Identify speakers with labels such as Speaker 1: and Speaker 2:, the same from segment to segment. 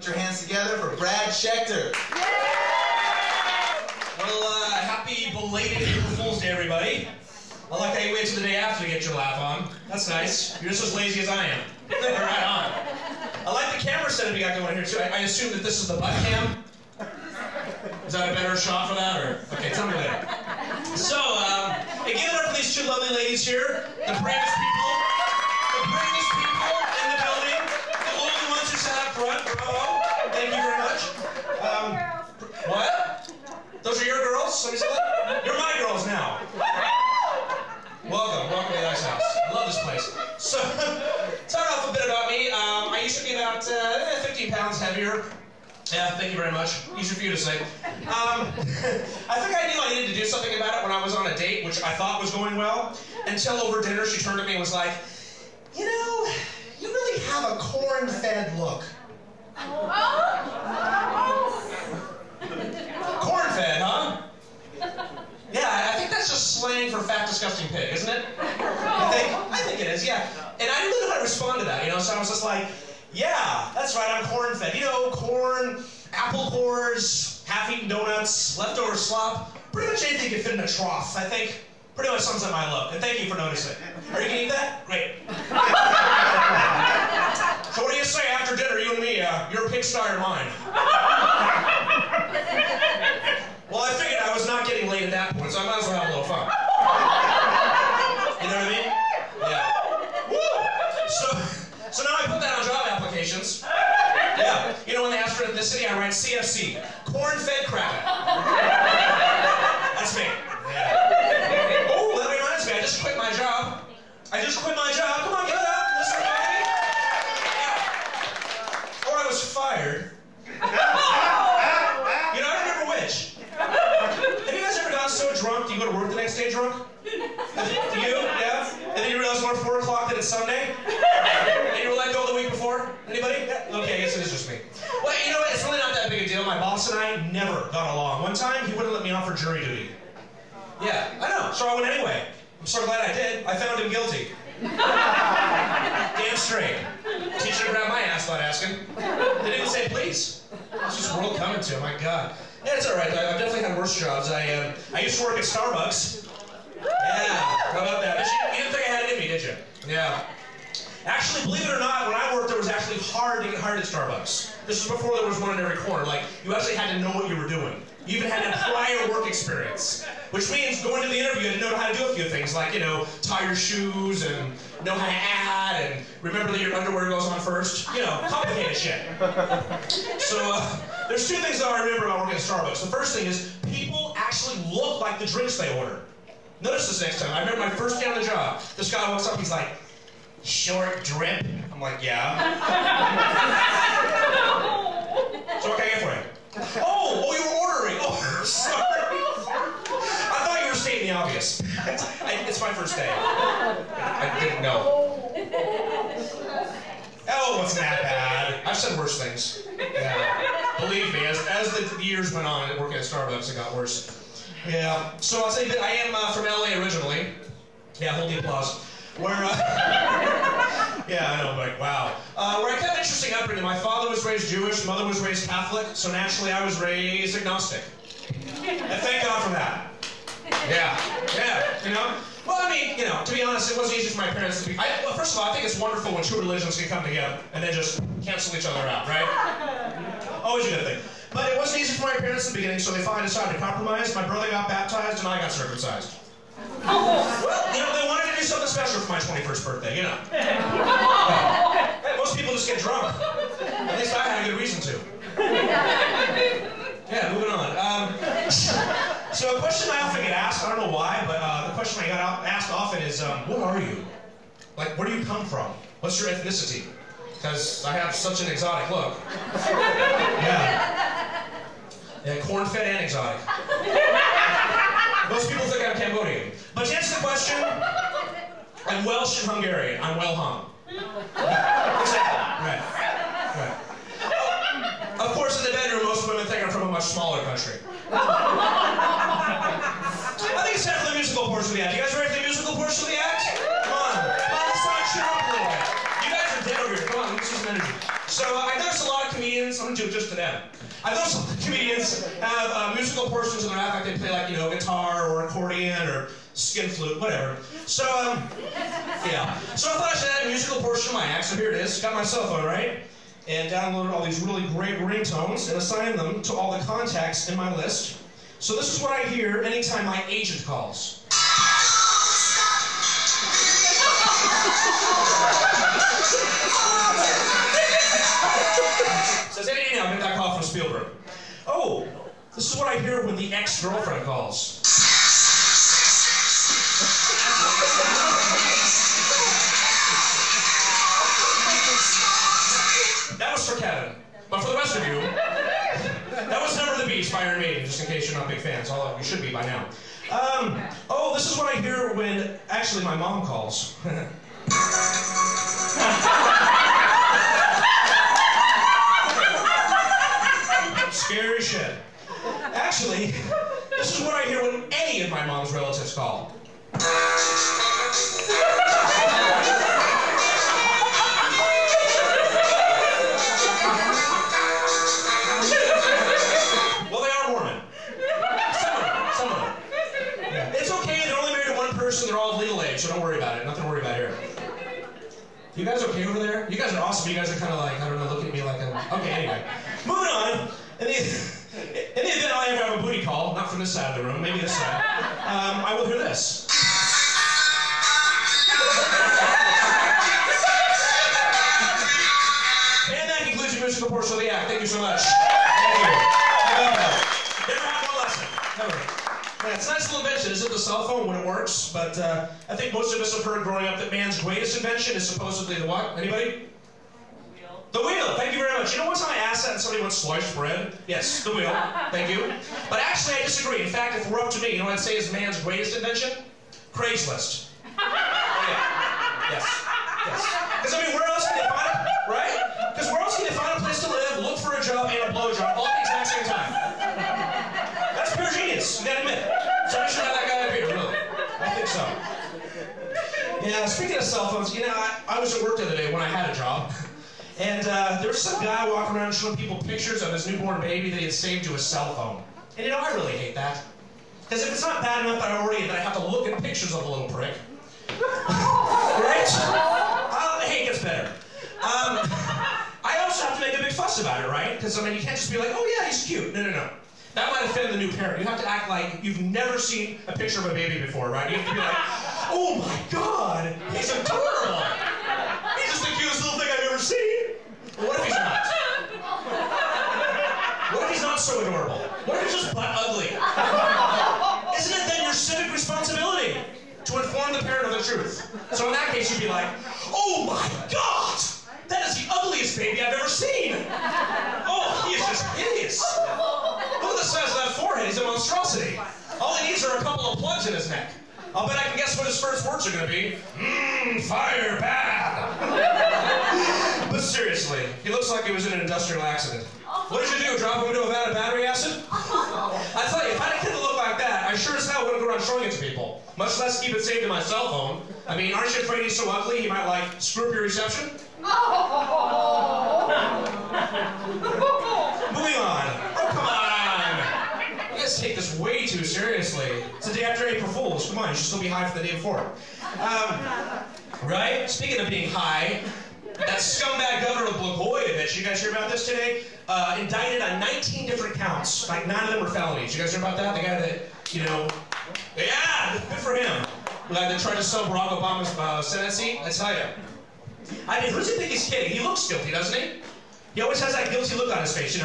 Speaker 1: Put your hands together for Brad Schecter.
Speaker 2: Well, happy belated April Fool's Day, everybody. I like how you wait till the day after to get your laugh on. That's nice. You're just as lazy as I am. Right on. I like the camera setup you got going here, too. I assume that this is the butt cam. Is that a better shot for that, or? Okay, tell me later. So, hey, give it up for these two lovely ladies here. The bravest people in the building. The only ones who sat up front. Bravo. Thank you very much. What? Those are your girls? Let me see that. You're my girls now. Welcome to the nice house. I love this place. So, talk off a bit about me. I used to be about 15 pounds heavier. Yeah, thank you very much. Easy for you to say. I think I knew I needed to do something about it when I was on a date, which I thought was going well, until over dinner she turned to me and was like, you know, you really have a corn-fed look. Corn-fed, huh? Yeah, I think that's just slang for fat, disgusting pig, isn't it? I think it is, yeah. And I didn't really know how to respond to that, you know, so I was just like, yeah, that's right, I'm corn-fed. You know, corn, apple cores, half-eaten donuts, leftover slop, pretty much anything can fit in a trough. I think pretty much sums up my look, and thank you for noticing. Are you gonna eat that? Great. So what do you say after dinner, you and me, your pigsty or mine? Well, I figured I was not getting laid at that point, so I might as well have a little fun. You know what I mean? Yeah. Woo! So now I put that on job applications. Yeah. You know when they ask for ethnicity, I write CFC. Corn-fed cracker. That's me. Yeah. Oh, that reminds me, I just quit my job. Come on, give it up. Listen to me. Yeah. Or I was fired. You know, I don't remember which. Have you guys ever gotten so drunk you go to work the next day drunk? You? Yeah? And then you realize more 4 o'clock that it's Sunday? And you were let go the week before? Anybody? Yeah? Okay, I guess it is just me. Well, you know what? It's really not that big a deal. My boss and I never got along. One time, he wouldn't let me off for jury duty. Yeah, I know. So I went anyway. I'm so glad I did. I found him guilty. Damn straight. Teacher grabbed my ass without asking. They didn't even say please. It's just world coming to, my God. Yeah, it's all right. I've definitely had worse jobs. I used to work at Starbucks. Yeah, how about that? You didn't think I had it in me, did you? Yeah. Actually, believe it or not, when I worked, it was actually hard to get hired at Starbucks. This was before there was one in every corner. Like, you actually had to know what you were doing. You even had a prior work experience. Which means going to the interview, you had to know how to do a few things, like, you know, tie your shoes and know how to add and remember that your underwear goes on first. You know, complicated shit. So, there's two things that I remember about working at Starbucks. The first thing is, people actually look like the drinks they order. Notice this next time. I remember my first day on the job. This guy walks up, he's like, short drip? I'm like, yeah. So what can I get for you? Oh, you were ordering. Oh, sorry. I thought you were stating the obvious. It's my first day. I didn't know. Oh, wasn't that bad. I've said worse things. Yeah. Believe me, as the years went on working at Starbucks, it got worse. Yeah. So I'll say that I am from LA originally. Yeah, hold the applause. Where, yeah, I know, but wow. Where I kept an interesting upbringing. My father was raised Jewish, mother was raised Catholic, so naturally I was raised agnostic. And thank God for that. Yeah, you know? Well, I mean, you know, to be honest, it wasn't easy for my parents to be... well, first of all, I think it's wonderful when two religions can come together and then just cancel each other out, right? Always a good thing. But it wasn't easy for my parents in the beginning, so they finally decided to compromise. My brother got baptized and I got circumcised. Well, you know, they wanted to do something special for my 21st birthday, you know. Hey, most people just get drunk. At least I had a good reason to. Yeah, moving on. So a question I often get asked, I don't know why, but the question I got asked often is, what are you? Like, where do you come from? What's your ethnicity? Because I have such an exotic look. Yeah, corn-fed and exotic. Most people think I'm Cambodian. But to answer the question, I'm Welsh and Hungarian. I'm well hung. Exactly. Right. Of course, in the bedroom, most women think I'm from a much smaller country. I think it's time for the musical portion of the act. You guys ready for the musical portion of the act? Come on. Let's cheer up a little bit. You guys are dead over here. Come on, let's use some energy. So I noticed a lot of comedians comedians, I'm going to do it just to them. I know some comedians have musical portions of their act, like they play like, guitar or accordion or skin flute, whatever. So, yeah. So I thought I should add a musical portion of my act, so here it is. Got my cell phone, right? And downloaded all these really great ringtones and assigned them to all the contacts in my list. So this is what I hear anytime my agent calls. Says, hey, I'll get that call from Spielberg. Oh, this is what I hear when the ex-girlfriend calls. That was for Kevin. But for the rest of you, that was Number of the Beast by Iron Maiden, just in case you're not big fans. Although you should be by now. Oh, this is what I hear when actually my mom calls. Scary shit. Actually, this is what I hear when any of my mom's relatives call. Well, they are Mormon. Some of them. Yeah. It's okay, they're only married to one person, they're all of legal age, so don't worry about it. Nothing to worry about here. You guys okay over there? You guys are awesome. You guys are kind of like, I don't know, looking at me like a... Okay, anyway. Moving on. In the event I ever have a booty call, not from this side of the room, maybe this side, I will hear this. And that concludes your musical portion of the act. Thank you so much. Thank you. Never had one lesson. Never. Yeah, it's a nice little invention, isn't it, the cell phone when it works? But I think most of us have heard growing up that man's greatest invention is supposedly the what? Anybody? The wheel, thank you very much. You know one time I asked that and somebody went sliced bread? Yes, the wheel, thank you. But actually I disagree. In fact, if it were up to me, you know what I'd say is man's greatest invention? Craigslist. Oh, yeah. Yes. Because I mean, where else can you find it, right? Because where else can you find a place to live, look for a job, and a blowjob all at the exact same time? That's pure genius, you gotta admit. So I should have that guy up here, really. I think so. Yeah, speaking of cell phones, I was at work the other day when I had a job. And there was some guy walking around showing people pictures of his newborn baby that he had saved to his cell phone. And I really hate that. Because if it's not bad enough that I have to look at pictures of the little prick. Right? Hey, it gets better. I also have to make a big fuss about it, right? Because, you can't just be like, oh yeah, he's cute. No. That might offend the new parent. You have to act like you've never seen a picture of a baby before, right? You have to be like, oh my God, he's adorable. He's just the cutest little thing I've ever seen. Well, what if he's not? What if he's not so adorable? What if he's just butt ugly? Isn't it then your civic responsibility to inform the parent of the truth? So in that case, you'd be like, oh my God! That is the ugliest baby I've ever seen! Oh, he is just hideous! Look at the size of that forehead, he's a monstrosity. All he needs are a couple of plugs in his neck. I'll bet I can guess what his first words are going to be. Fire bad. But seriously, he looks like he was in an industrial accident. What did you do, drop him into a vat of battery acid? I tell you, if I had a kid that looked like that, I sure as hell wouldn't go around showing it to people. Much less keep it saved in my cell phone. I mean, aren't you afraid he's so ugly he might, screw up your reception? Moving on. Oh, come on. You guys take this way too seriously. It's the day after April Fool's. Come on, you should still be high for the day before. Right? Speaking of being high, that scumbag governor of Blagojevich, you guys hear about this today? Indicted on 19 different counts. 9 of them were felonies. You guys hear about that? The guy that, yeah, good for him. The guy that tried to sell Barack Obama's Senate seat. I tell you. I mean, who does he think he's kidding? He looks guilty, doesn't he? He always has that guilty look on his face,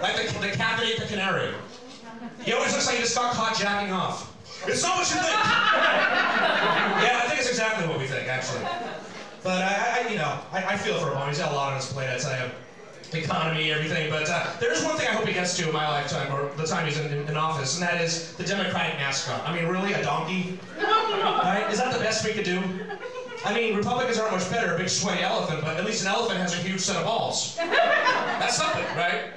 Speaker 2: Like the cat that ate the canary. He always looks like he just got caught jacking off. It's not what you think. Yeah, I think it's exactly what we think, actually. But I feel for Obama. He's got a lot on his plate, I tell you. Economy, everything. But there is one thing I hope he gets to in my lifetime, or the time he's in office, and that is the Democratic mascot. I mean, really, a donkey? Right? Is that the best we could do? I mean, Republicans aren't much better, a big sweaty elephant, but at least an elephant has a huge set of balls. That's something, right?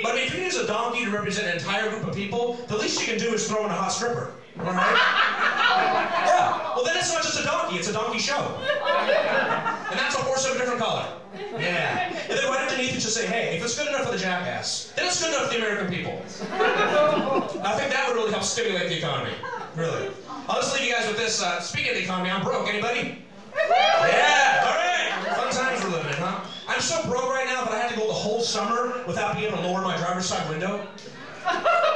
Speaker 2: But if you use a donkey to represent an entire group of people, the least you can do is throw in a hot stripper. All right? Yeah. Well, then it's not just a donkey, it's a donkey show. And that's a horse of a different color. Yeah. And then right underneath it, just say, hey, if it's good enough for the jackass, then it's good enough for the American people. I think that would really help stimulate the economy. Really. I'll just leave you guys with this. Speaking of the economy, I'm broke. Anybody? Yeah. All right. Fun times we're living in, huh? I'm so broke right now that I had to go the whole summer without being able to lower my driver's side window.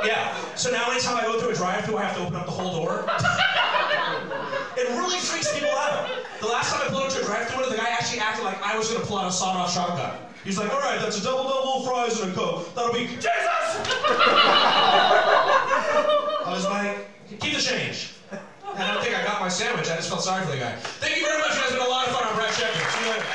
Speaker 2: Yeah. So now anytime I go through a drive-thru, I have to open up the whole door. It really freaks people out. The last time I pulled up to a drive-thru window, the guy actually acted like I was going to pull out a sawed-off shotgun. He's like, all right, that's a double fries and a Coke. That'll be Jesus! I was like, keep the change. And I don't think I got my sandwich. I just felt sorry for the guy. Thank you very much. You guys have been a lot of fun. I'm Brad Schecter. See you later.